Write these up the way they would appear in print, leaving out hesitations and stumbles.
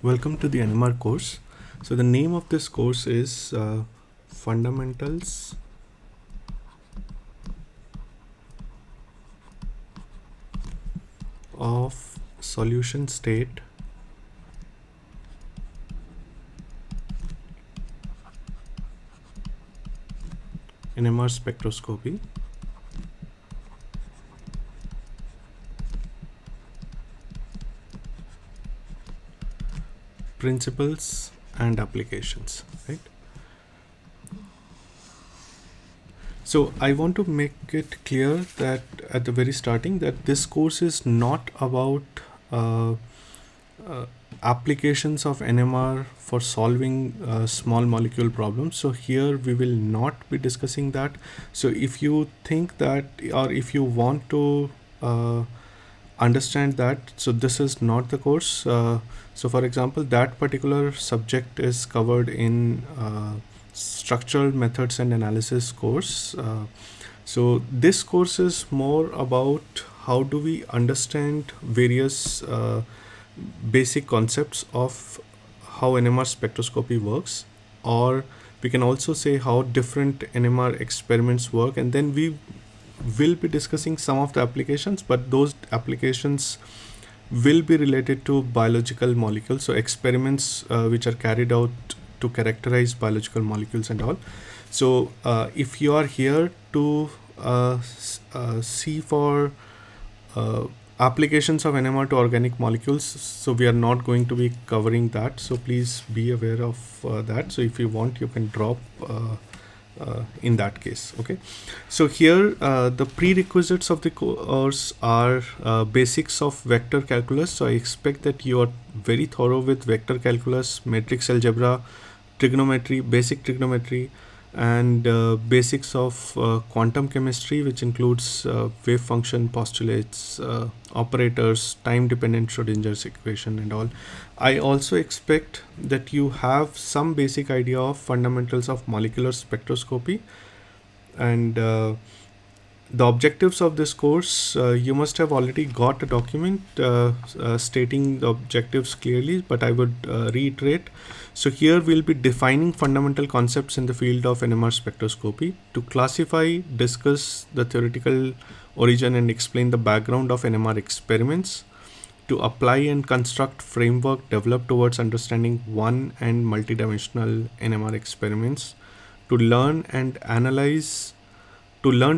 Welcome to the NMR course. So the name of this course is Fundamentals of Solution State NMR Spectroscopy. Principles and applications, right? So I want to make it clear that at the very starting that this course is not about uh, applications of NMR for solving small molecule problems. So here we will not be discussing that. So if you think that, or if you want to understand that, so this is not the course. So for example, that particular subject is covered in structural methods and analysis course. So this course is more about how do we understand various basic concepts of how NMR spectroscopy works, or we can also say how different NMR experiments work, and then we will be discussing some of the applications, but those applications will be related to biological molecules, so experiments which are carried out to characterize biological molecules and all. So if you are here to see for applications of NMR to organic molecules, so we are not going to be covering that, so please be aware of that. So if you want, you can drop in that case. Okay, so here the prerequisites of the course are basics of vector calculus. So I expect that you are very thorough with vector calculus, matrix algebra, trigonometry, basic trigonometry, and basics of quantum chemistry, which includes wave function postulates, operators, time dependent Schrodinger's equation and all. I also expect that you have some basic idea of fundamentals of molecular spectroscopy, and the objectives of this course, you must have already got a document stating the objectives clearly, but I would reiterate. So here we'll be defining fundamental concepts in the field of NMR spectroscopy to classify, discuss the theoretical origin and explain the background of NMR experiments, to apply and construct framework developed towards understanding one and multidimensional NMR experiments, to learn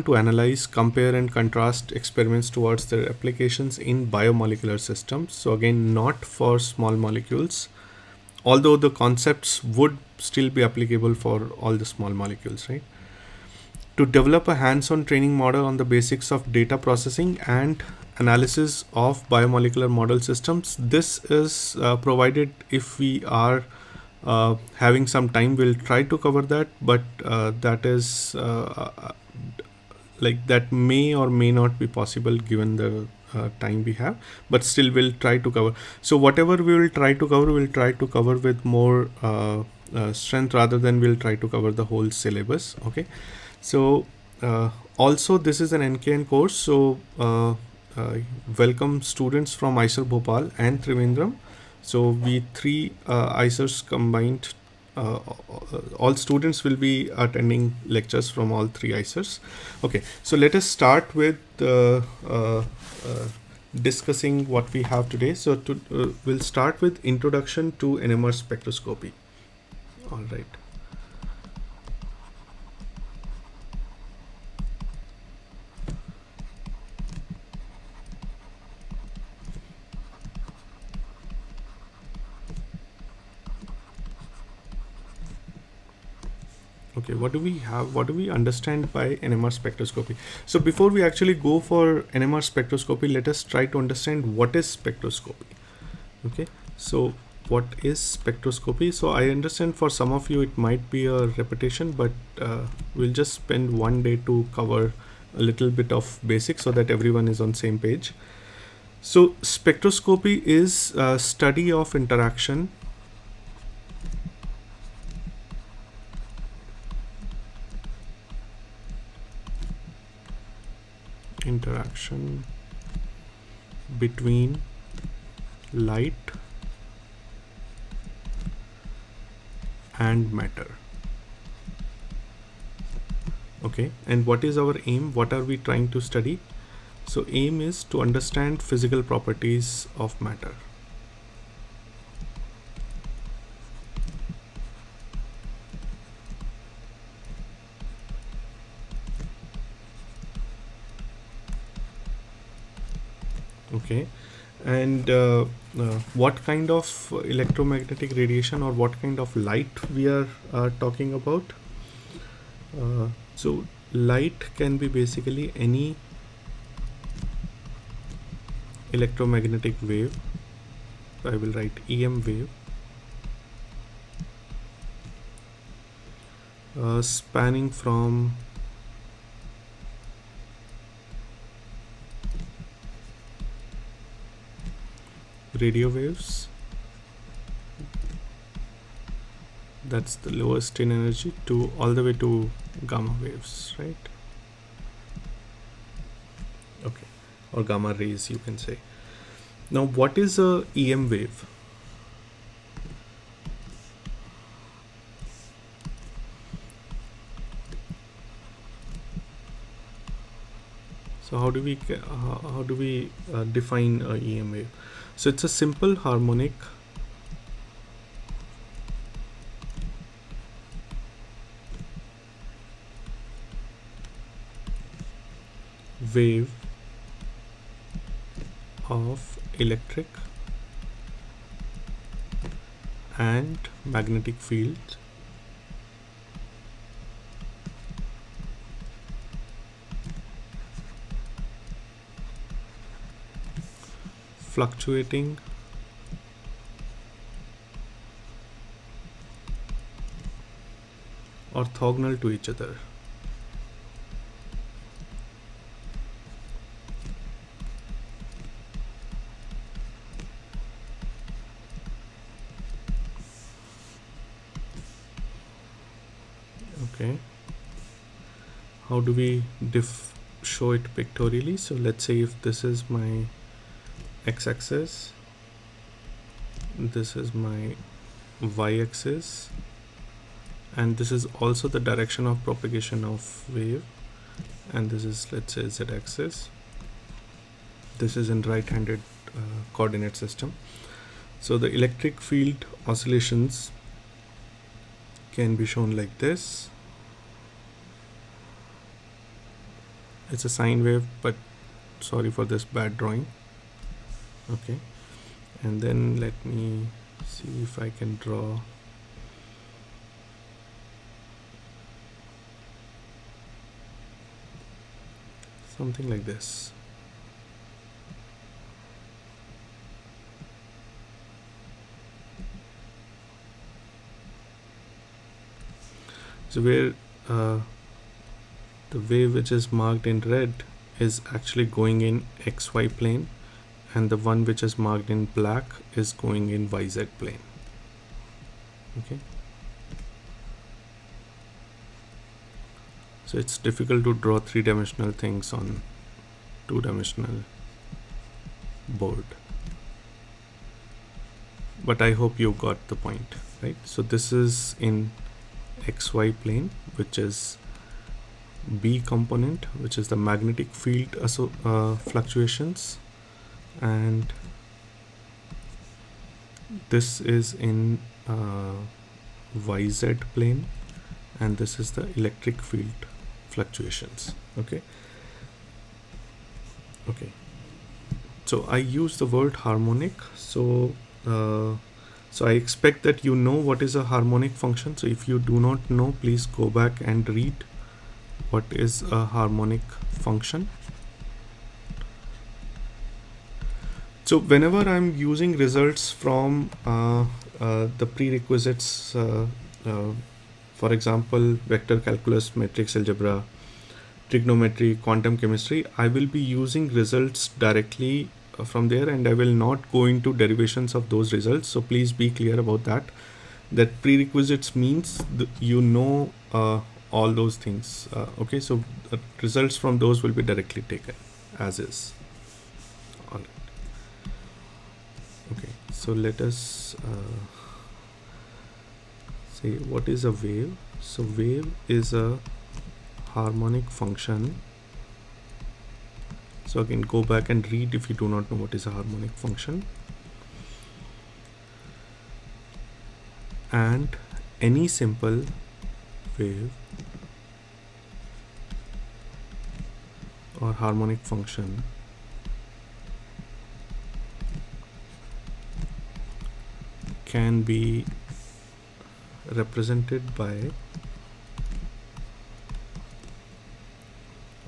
to analyze, compare, and contrast experiments towards their applications in biomolecular systems. So, again, not for small molecules, although the concepts would still be applicable for all the small molecules, right? To develop a hands on training model on the basics of data processing and analysis of biomolecular model systems. This is provided if we are having some time, we'll try to cover that, but that is like that may or may not be possible given the time we have, but still we'll try to cover. So whatever we will try to cover, we'll try to cover with more strength rather than we'll try to cover the whole syllabus. Okay, so also this is an NKN course, so welcome students from IISER Bhopal and Trivandrum. So we three IISERs combined, all students will be attending lectures from all three IISERs. Okay, so let us start with discussing what we have today. So we'll start with introduction to NMR spectroscopy. All right. Okay, what do we have? What do we understand by NMR spectroscopy? So before we actually go for NMR spectroscopy, let us try to understand what is spectroscopy. Okay, so what is spectroscopy? So I understand for some of you it might be a repetition, but we'll just spend one day to cover a little bit of basics so that everyone is on same page. So spectroscopy is a study of interaction between light and matter. Okay, and what is our aim? What are we trying to study? So aim is to understand physical properties of matter. Okay, and what kind of electromagnetic radiation or what kind of light we are talking about? So light can be basically any electromagnetic wave. I will write EM wave spanning from radio waves, that's the lowest in energy, to all the way to gamma waves, right? Okay, or gamma rays, you can say. Now what is a EM wave? So how do we define a EM wave? So it's a simple harmonic wave of electric and magnetic field fluctuating orthogonal to each other. Okay, how do we show it pictorially? So let's say if this is my x-axis, this is my y-axis, and this is also the direction of propagation of wave, and this is, let's say, z-axis. This is in right-handed coordinate system. So the electric field oscillations can be shown like this. It's a sine wave, but sorry for this bad drawing. Okay, and then let me see if I can draw something like this. So where the wave which is marked in red is actually going in XY plane, and the one which is marked in black is going in YZ plane. Okay, so it's difficult to draw three-dimensional things on two-dimensional board, but I hope you got the point, right? So this is in XY plane, which is B component, which is the magnetic field fluctuations, and this is in YZ plane, and this is the electric field fluctuations. Okay, so I use the word harmonic. So I expect that you know what is a harmonic function. So if you do not know, please go back and read what is a harmonic function. So whenever I'm using results from the prerequisites, for example, vector calculus, matrix algebra, trigonometry, quantum chemistry, I will be using results directly from there, and I will not go into derivations of those results. So please be clear about that. That prerequisites means you know all those things. Okay, so results from those will be directly taken as is. All right. Okay, so let us say what is a wave. So wave is a harmonic function. So again, go back and read if you do not know what is a harmonic function. And any simple wave or harmonic function can be represented by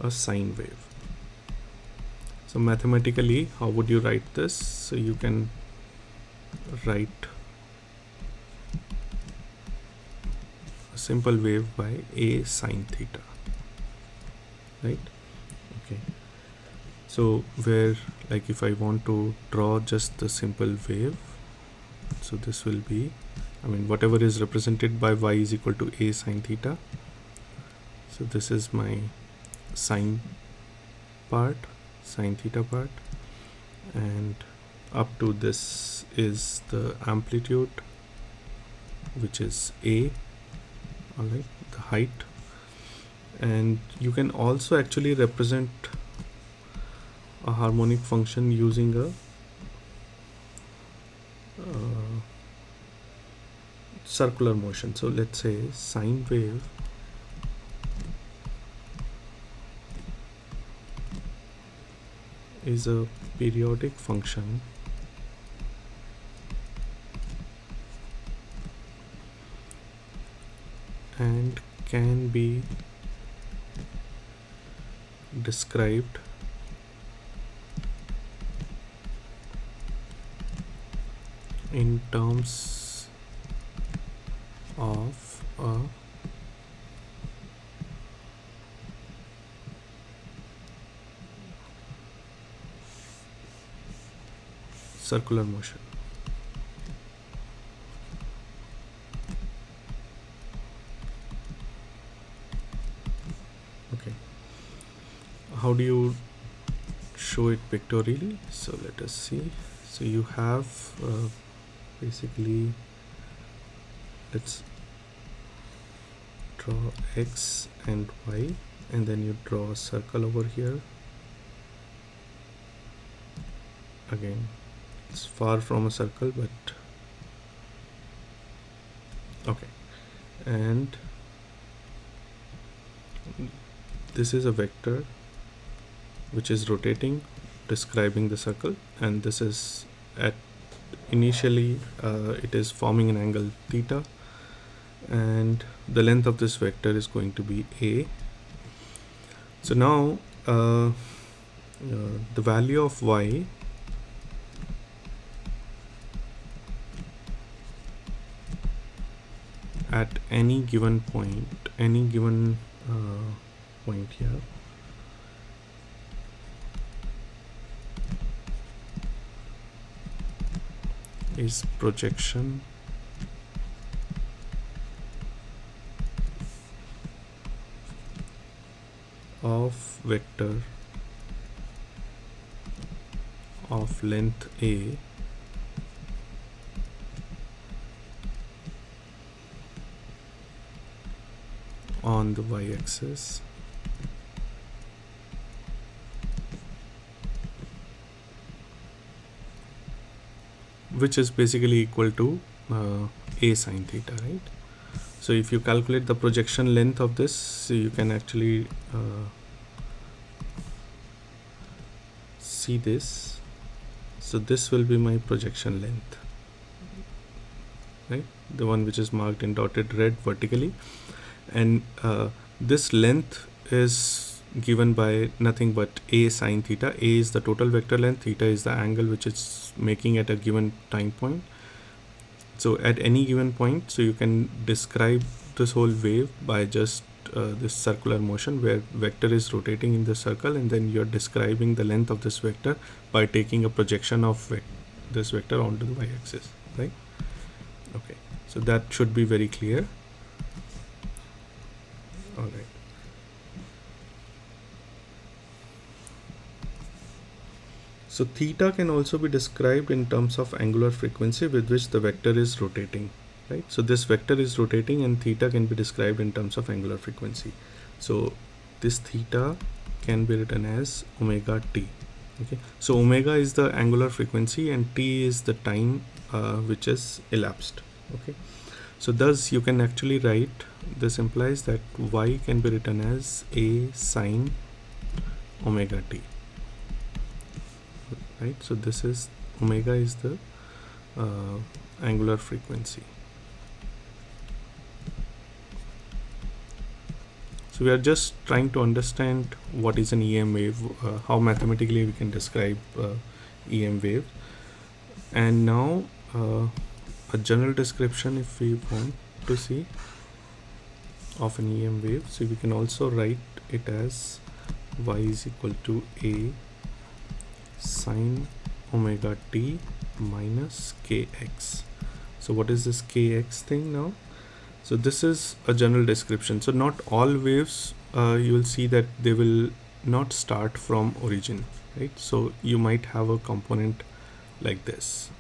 a sine wave. So mathematically, how would you write this? So you can write a simple wave by a sine theta, right? Okay. So where, like, if I want to draw just the simple wave, so this will be, I mean, whatever is represented by y is equal to a sine theta. So this is my sine part, sine theta part, and up to this is the amplitude, which is a, all right, the height. And you can also actually represent a harmonic function using a circular motion. So let's say sine wave is a periodic function and can be described in terms of a circular motion. Okay, how do you show it pictorially? So let us see. So you have basically, let's draw x and y, and then you draw a circle over here. Again, it's far from a circle, but okay. And this is a vector which is rotating, describing the circle, and this is at initially it is forming an angle theta, and the length of this vector is going to be a. So now the value of y at any given point, point here, is projection of vector of length a on the y-axis which is basically equal to a sine theta, right? So if you calculate the projection length of this, so you can actually see this. So this will be my projection length, right? The one which is marked in dotted red vertically, and this length is given by nothing but a sine theta. A is the total vector length, theta is the angle which it's making at a given time point. So at any given point, so you can describe this whole wave by just this circular motion where vector is rotating in the circle, and then you're describing the length of this vector by taking a projection of this vector onto the y-axis, right? Okay, so that should be very clear. All right. So theta can also be described in terms of angular frequency with which the vector is rotating, right? So this vector is rotating, and theta can be described in terms of angular frequency. So this theta can be written as omega t. Okay, so omega is the angular frequency and t is the time which is elapsed. Okay, so thus you can actually write, this implies that y can be written as a sine omega t, right? So this is, omega is the angular frequency. So we are just trying to understand what is an EM wave, how mathematically we can describe EM wave. And now a general description, if we want to see, of an EM wave. So we can also write it as y is equal to a sine omega t minus kx. So what is this kx thing now? So this is a general description. So not all waves, you will see that they will not start from origin, right? So you might have a component like this.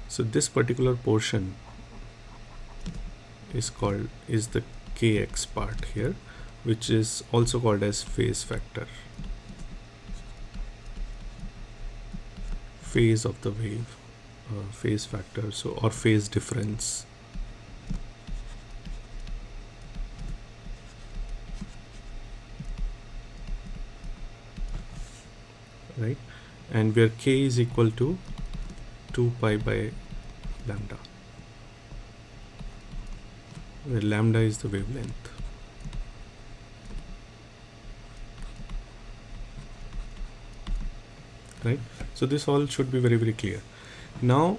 So this particular portion is the kx part here, which is also called as phase factor, phase of the wave, phase factor, so, or phase difference. Right, and where k is equal to 2 pi by lambda, where lambda is the wavelength. Right, so this all should be very clear. Now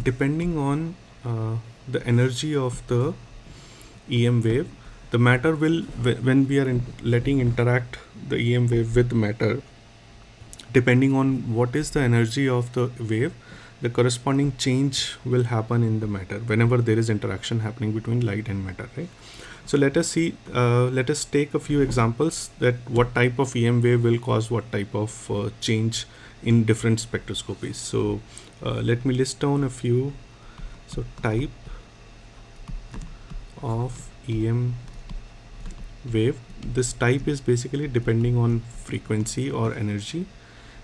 depending on the energy of the EM wave, the matter will, when we are letting interact the EM wave with matter, depending on what is the energy of the wave, the corresponding change will happen in the matter whenever there is interaction happening between light and matter, right? So let us see, let us take a few examples that what type of EM wave will cause what type of change in different spectroscopies. So let me list down a few. So type of EM wave, this type is basically depending on frequency or energy,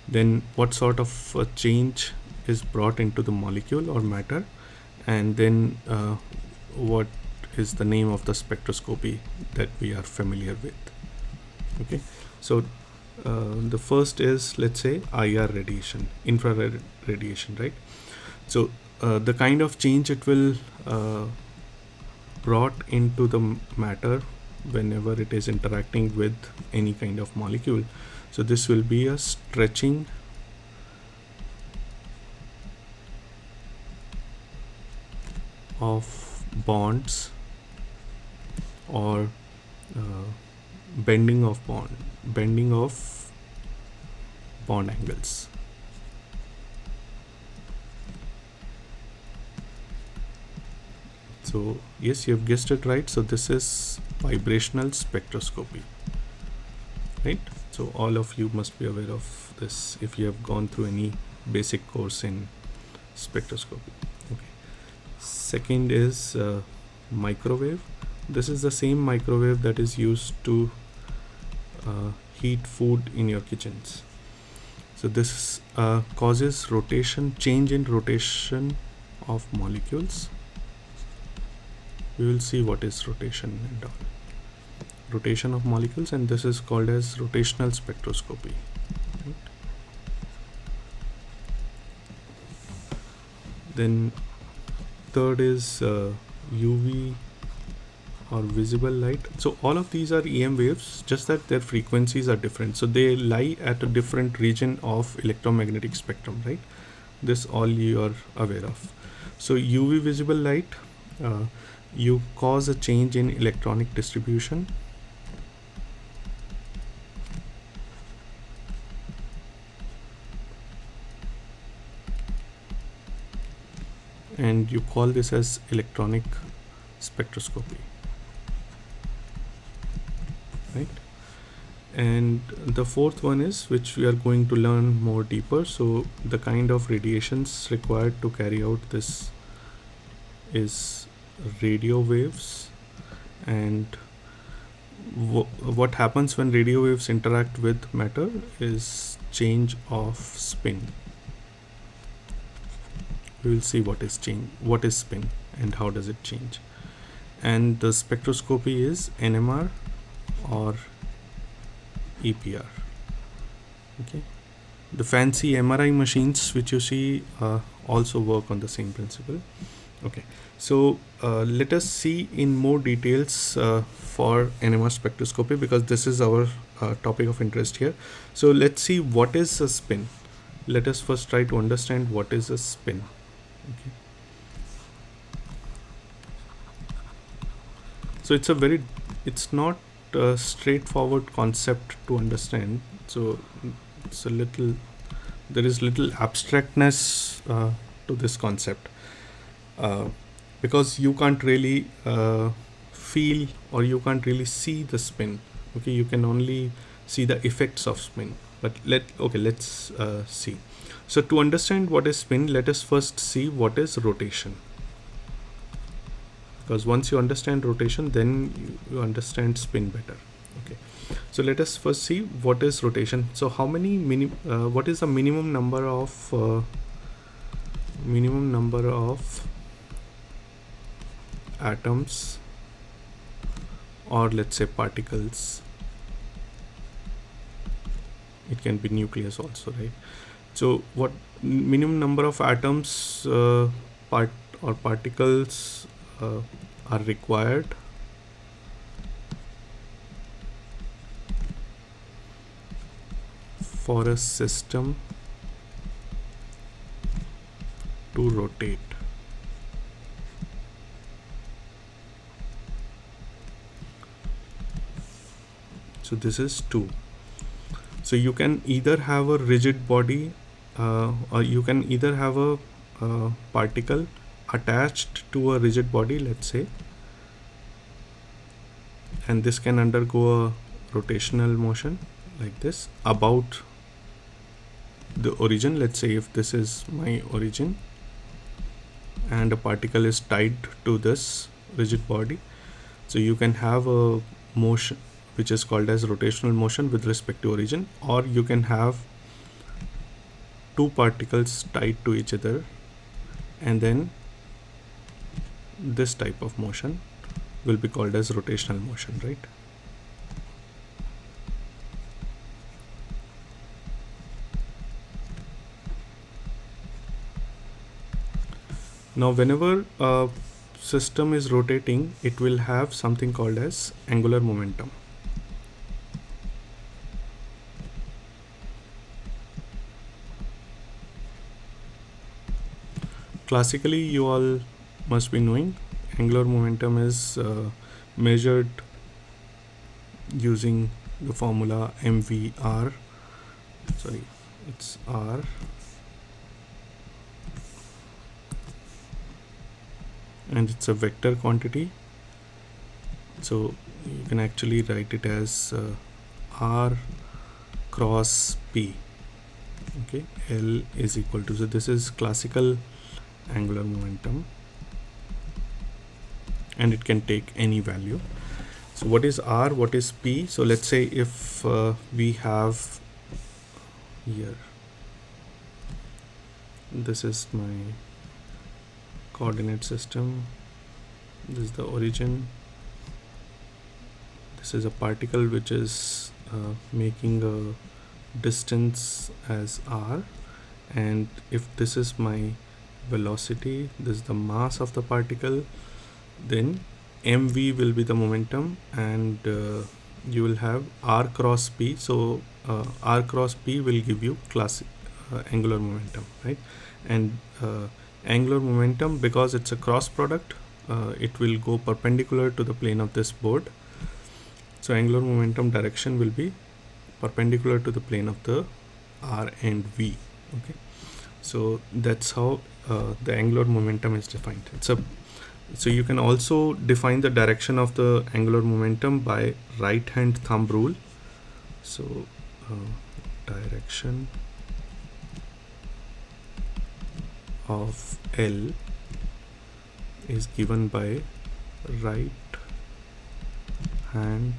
then what sort of change is brought into the molecule or matter, and then what is the name of the spectroscopy that we are familiar with. Okay, so the first is, let's say, IR radiation, infrared radiation, right? So the kind of change it will brought into the matter whenever it is interacting with any kind of molecule. So this will be a stretching of bonds or bending of bond angles. So yes, you have guessed it right. So this is vibrational spectroscopy, right? So all of you must be aware of this if you have gone through any basic course in spectroscopy. Okay. Second is microwave. This is the same microwave that is used to heat food in your kitchens. So this causes change in rotation of molecules. We will see what is rotation and all. Rotation of molecules, and this is called as rotational spectroscopy. Right? Then third is UV or visible light. So all of these are EM waves, just that their frequencies are different. So they lie at a different region of electromagnetic spectrum, right? This all you are aware of. So UV visible light, you cause a change in electronic distribution. And you call this as electronic spectroscopy, right? And the fourth one is, which we are going to learn more deeper, so the kind of radiations required to carry out this is radio waves. And what happens when radio waves interact with matter is change of spin. We will see what is spin and how does it change. And the spectroscopy is NMR or EPR. Okay, the fancy MRI machines which you see also work on the same principle. Okay, so let us see in more details for NMR spectroscopy, because this is our topic of interest here. So let's see what is a spin. Let us first try to understand what is a spin. Okay, so it's not a straightforward concept to understand. So there is little abstractness to this concept, because you can't really feel, or you can't really see the spin. Okay, you can only see the effects of spin. But let's see. So to understand what is spin, let us first see what is rotation, because once you understand rotation, then you understand spin better. Okay, so let us first see what is rotation. So how many what is the minimum number of atoms, or let's say particles? It can be nucleus also, right? So what minimum number of atoms particles are required for a system to rotate? So this is 2. So you can either have a rigid body, or you can either have a particle attached to a rigid body, let's say, and this can undergo a rotational motion like this about the origin. Let's say if this is my origin and a particle is tied to this rigid body, so you can have a motion which is called as rotational motion with respect to origin, or you can have two particles tied to each other, and then this type of motion will be called as rotational motion, right? Now whenever a system is rotating, it will have something called as angular momentum. Classically, you all must be knowing angular momentum is measured using the formula mvr. Sorry, it's r. And it's a vector quantity, so you can actually write it as r cross p. Okay, L is equal to, so this is classical angular momentum, and it can take any value. So what is r, what is p? So let's say if we have here, this is my coordinate system, this is the origin, this is a particle which is making a distance as r, and if this is my velocity, this is the mass of the particle, then mv will be the momentum, and you will have r cross p. So r cross p will give you classic angular momentum, right? And angular momentum, because it's a cross product, it will go perpendicular to the plane of this board. So angular momentum direction will be perpendicular to the plane of the r and v. Okay, so that's how the angular momentum is defined. So you can also define the direction of the angular momentum by right hand thumb rule. So direction of L is given by right hand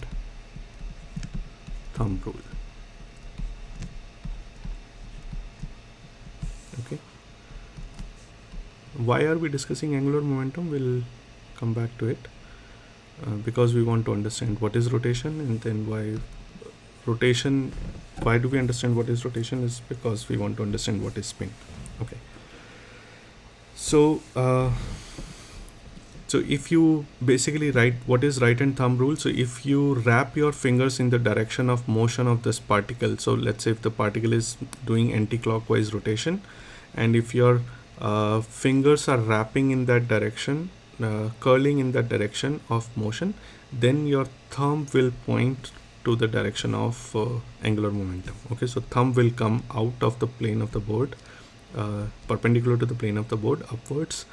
thumb rule. Okay, why are we discussing angular momentum? We'll come back to it, because we want to understand what is rotation, and then why do we understand what is rotation is because we want to understand what is spin. Okay, so so if you basically write what is right hand thumb rule, so if you wrap your fingers in the direction of motion of this particle, so let's say if the particle is doing anti-clockwise rotation, and if your fingers are wrapping in that direction, curling in that direction of motion, then your thumb will point to the direction of angular momentum. Okay, so thumb will come out of the plane of the board, perpendicular to the plane of the board upwards,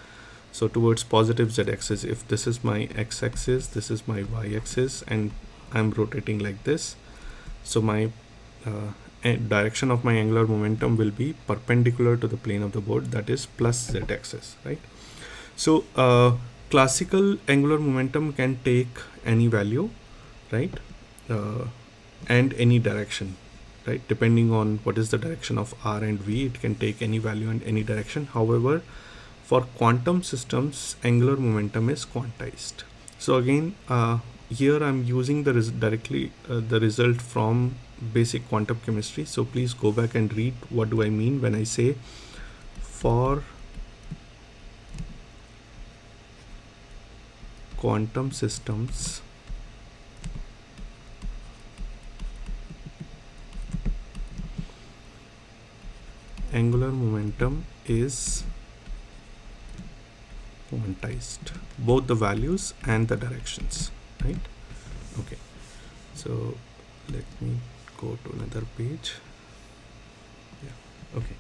so towards positive z-axis. If this is my x-axis, this is my y-axis, and I'm rotating like this, so my direction of my angular momentum will be perpendicular to the plane of the board, that is plus z-axis, right? So classical angular momentum can take any value, right, and any direction, right? Depending on what is the direction of r and v, it can take any value and any direction. However, for quantum systems, angular momentum is quantized. So again, here I'm using the directly the result from basic quantum chemistry. So please go back and read what do I mean when I say for quantum systems, angular momentum is quantized, both the values and the directions, right? Okay, so let me go to another page. Yeah, okay,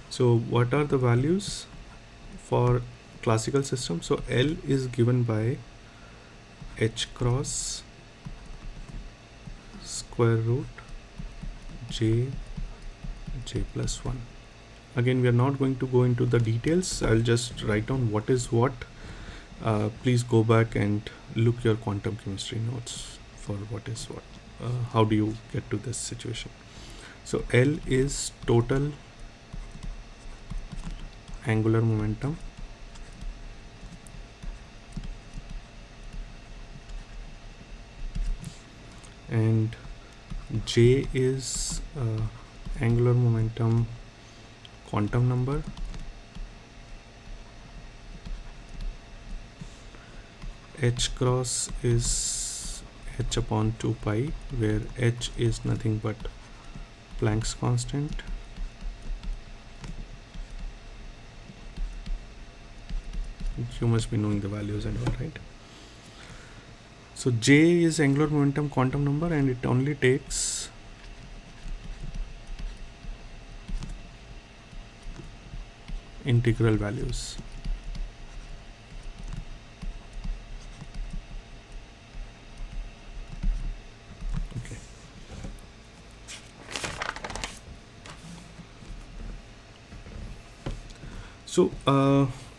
so what are the values for classical system? So L is given by h cross square root j plus 1. Again, we are not going to go into the details. I'll just write down what is what. Please go back and look your quantum chemistry notes for what is what. How do you get to this situation? So L is total angular momentum, and J is angular momentum quantum number, h cross is h upon 2 pi, where h is nothing but Planck's constant, you must be knowing the values and all, right? So J is angular momentum quantum number, and it only takes integral values. Okay. So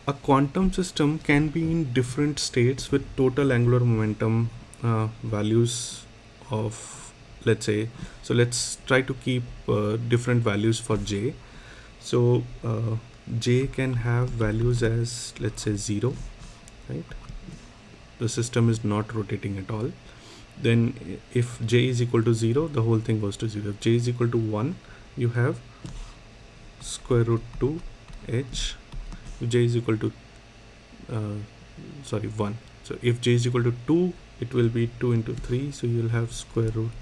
a quantum system can be in different states with total angular momentum values of, let's say, so let's try to keep different values for J. So J can have values as, let's say, 0, right? The system is not rotating at all. Then if J is equal to 0, the whole thing goes to 0. If J is equal to 1, you have square root 2 h. If J is equal to 1. So if J is equal to 2, it will be 2 into 3. So you will have square root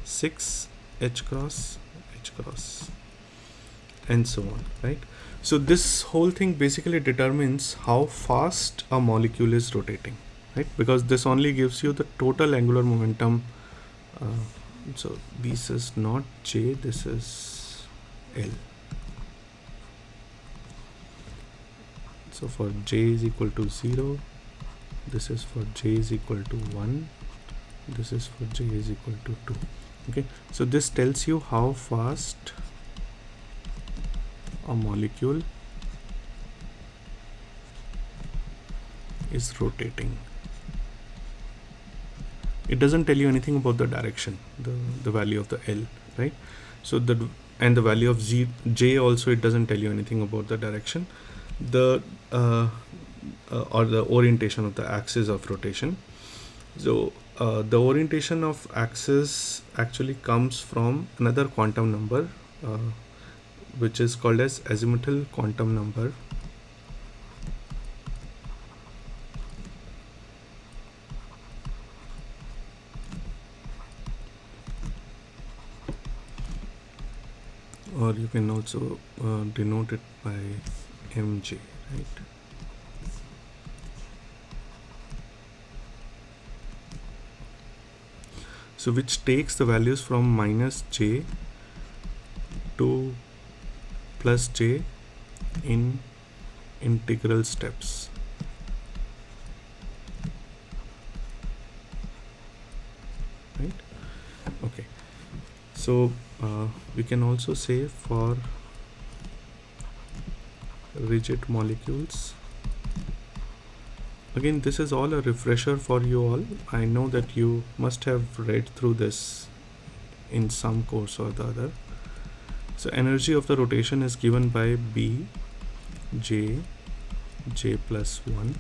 6 h cross, and so on, right? So this whole thing basically determines how fast a molecule is rotating, right? Because this only gives you the total angular momentum. So this is not J, this is L. So for J is equal to 0, this is for J is equal to 1, this is for J is equal to 2. Okay, so this tells you how fast a molecule is rotating. It doesn't tell you anything about the direction, the value of the L, right? So and the value of J also, it doesn't tell you anything about the direction, the or the orientation of the axis of rotation. So the orientation of axis actually comes from another quantum number, which is called as azimuthal quantum number. Or you can also denote it by mj, right? So which takes the values from minus j to plus j in integral steps. Right? Okay. So we can also say for rigid molecules. Again, this is all a refresher for you all. I know that you must have read through this in some course or the other. So energy of the rotation is given by B, J plus 1,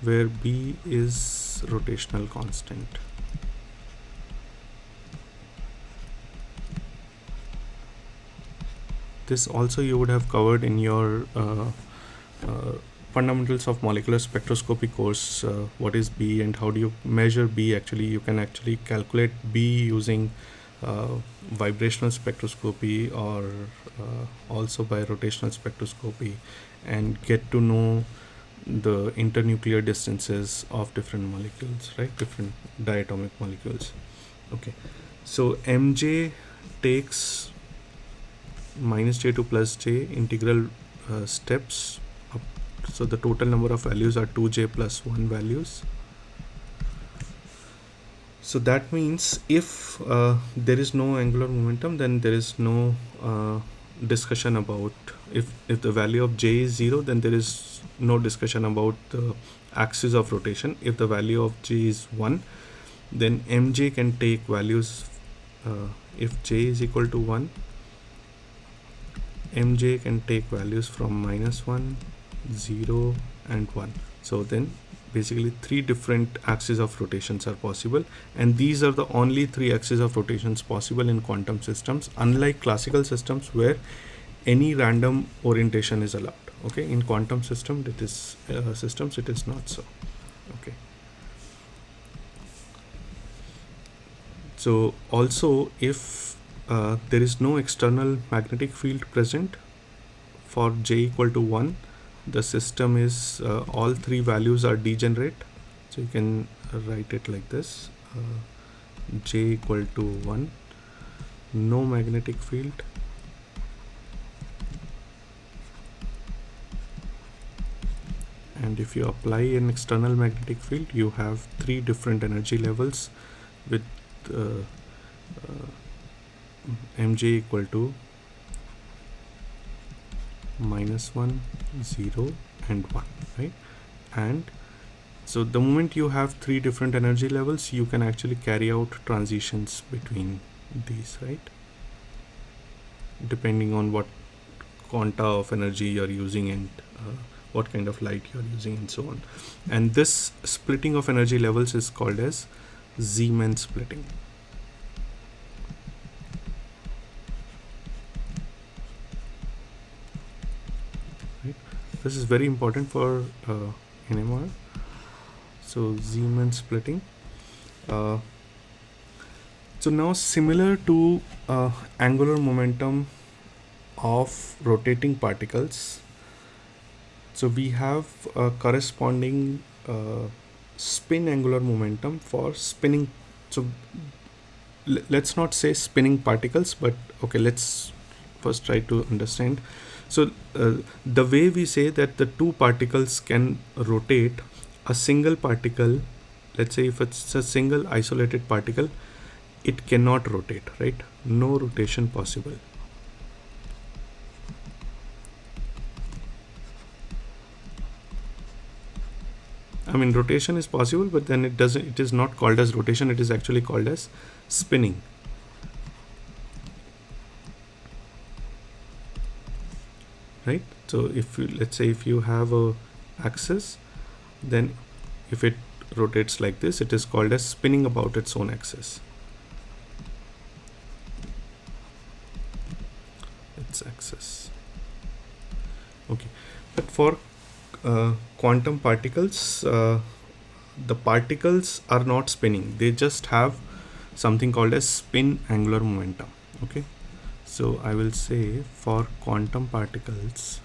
where B is rotational constant. This also you would have covered in your fundamentals of molecular spectroscopy course. What is B and how do you measure B? Actually, you can actually calculate B using vibrational spectroscopy or also by rotational spectroscopy, and get to know the internuclear distances of different molecules, right? Different diatomic molecules. Okay, so mj takes minus j to plus j integral steps up. So the total number of values are 2j plus 1 values. So that means if there is no angular momentum, then there is no discussion about if the value of j is 0, then there is no discussion about the axis of rotation. If the value of j is 1, then mj can take values. If j is equal to 1, mj can take values from minus 1, 0 and 1. So then basically 3 different axes of rotations are possible, and these are the only 3 axes of rotations possible in quantum systems, unlike classical systems where any random orientation is allowed. Okay, in quantum systems it is not so. Okay, so also if there is no external magnetic field present for j equal to 1, the system is all 3 values are degenerate. So you can write it like this: j equal to 1, no magnetic field, and if you apply an external magnetic field, you have 3 different energy levels with mj equal to minus 1, 0 and 1, right? And so the moment you have 3 different energy levels, you can actually carry out transitions between these, right? Depending on what quanta of energy you're using and what kind of light you're using and so on. And this splitting of energy levels is called as Zeeman splitting. Right? This is very important for NMR. So Zeeman splitting. So now, similar to angular momentum of rotating particles, so we have a corresponding spin angular momentum for spinning. So let's not say spinning particles, but okay, let's first try to understand. So the way we say that the 2 particles can rotate, a single particle, let's say if it's a single isolated particle, it cannot rotate, right? No rotation possible. I mean, rotation is possible, but then it is not called as rotation, it is actually called as spinning. Right? So if you, let's say if you have a axis, then if it rotates like this, it is called as spinning about its own axis. Its axis. Okay. But for quantum particles, the particles are not spinning, they just have something called as spin angular momentum. Okay, so I will say for quantum particles,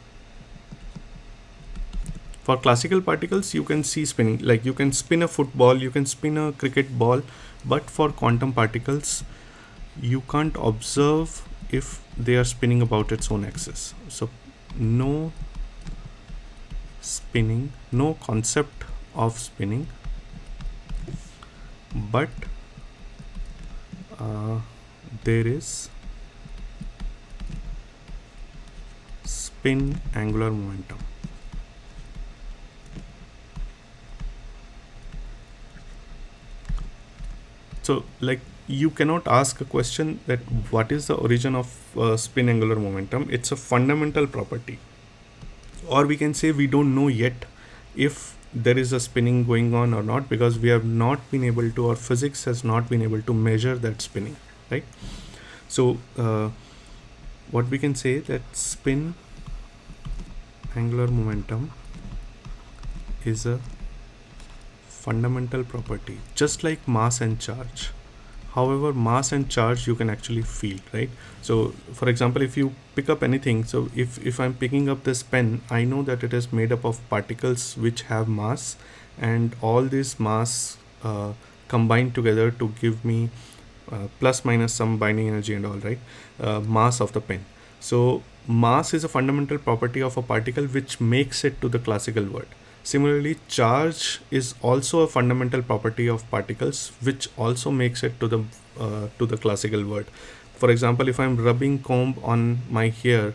for classical particles you can see spinning, like you can spin a football, you can spin a cricket ball, but for quantum particles you can't observe if they are spinning about its own axis. So no spinning, no concept of spinning, but there is spin angular momentum. So like you cannot ask a question that what is the origin of spin angular momentum. It's a fundamental property, or we can say we don't know yet if there is a spinning going on or not, because we have not been able to, or physics has not been able to measure that spinning, right? So what we can say that spin angular momentum is a fundamental property, just like mass and charge. However, mass and charge you can actually feel, right? So for example, if you pick up anything, so if I'm picking up this pen, I know that it is made up of particles which have mass, and all this mass combined together to give me plus minus some binding energy and all, right? Mass of the pen. So mass is a fundamental property of a particle which makes it to the classical world. Similarly, charge is also a fundamental property of particles which also makes it to the classical world. For example, if I'm rubbing comb on my hair,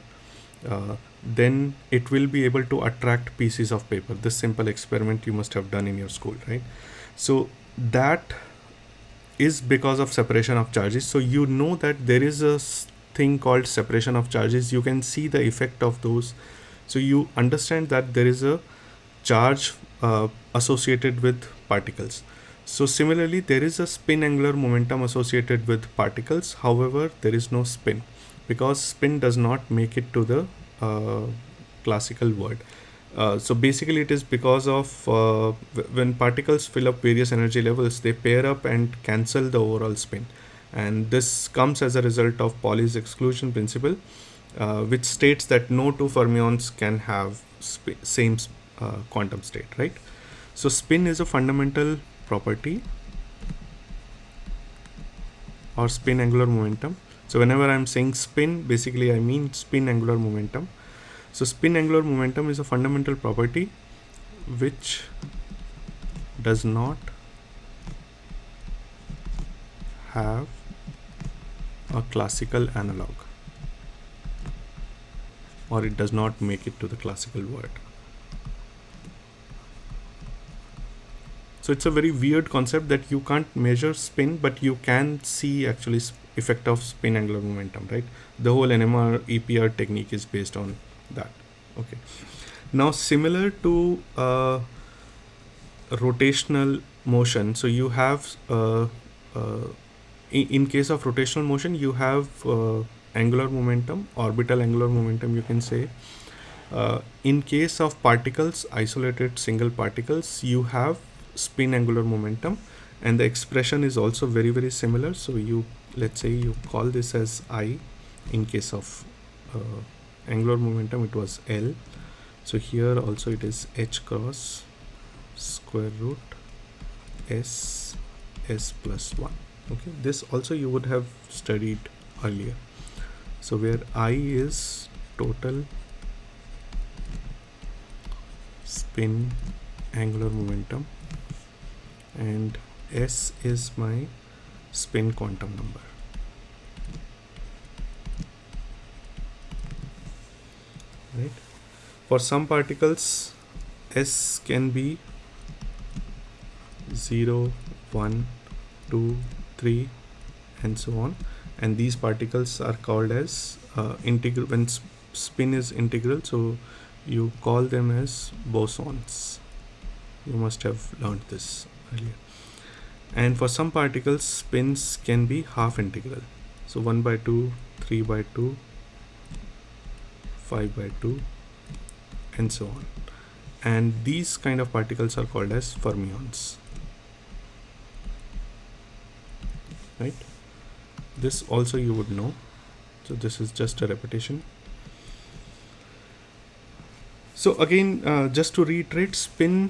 then it will be able to attract pieces of paper. This simple experiment you must have done in your school, right? So that is because of separation of charges. So you know that there is a thing called separation of charges. You can see the effect of those. So you understand that there is a charge associated with particles. So similarly, there is a spin angular momentum associated with particles. However, there is no spin, because spin does not make it to the classical world. So basically it is because of when particles fill up various energy levels, they pair up and cancel the overall spin, and this comes as a result of Pauli's exclusion principle, which states that no two fermions can have same quantum state, right? So spin is a fundamental property, or spin angular momentum. So whenever I'm saying spin, basically I mean spin angular momentum. So spin angular momentum is a fundamental property which does not have a classical analog, or it does not make it to the classical world. So it's a very weird concept that you can't measure spin, but you can see actually effect of spin angular momentum, right? The whole NMR EPR technique is based on that. Okay. Now similar to rotational motion, so you have in case of rotational motion, you have angular momentum, orbital angular momentum, you can say. In case of particles, isolated single particles, you have spin angular momentum, and the expression is also very, very similar. So you, let's say you call this as I. In case of angular momentum, it was L. So here also it is h cross square root s plus 1. Okay, this also you would have studied earlier. So where I is total spin angular momentum, and s is my spin quantum number. Right? For some particles, S can be 0, 1, 2, 3, and so on. And these particles are called as integral. When spin is integral, so you call them as bosons. You must have learned this earlier. And for some particles, spins can be half integral. So 1 by 2, 3 by 2, 5 by 2, and so on. And these kind of particles are called as fermions. Right? This also you would know. So this is just a repetition. So again, just to reiterate, spin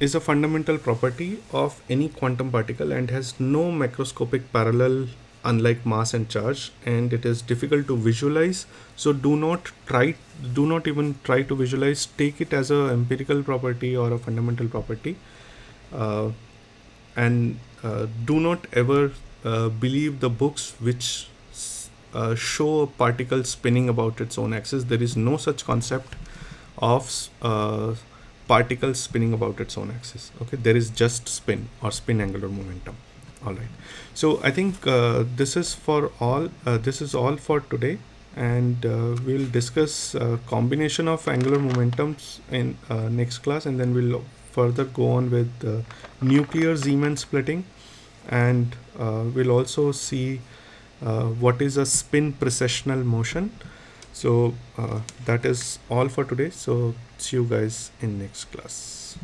is a fundamental property of any quantum particle and has no macroscopic parallel, unlike mass and charge, and it is difficult to visualize. So do not even try to visualize. Take it as a empirical property or a fundamental property, and do not ever believe the books which show a particle spinning about its own axis. There is no such concept of particles spinning about its own axis. Okay, there is just spin or spin angular momentum. All right, so I think this is for all. This is all for today, and we'll discuss combination of angular momentums in next class, and then we'll further go on with nuclear Zeeman splitting, and we'll also see what is a spin precessional motion. So that is all for today. So see you guys in next class.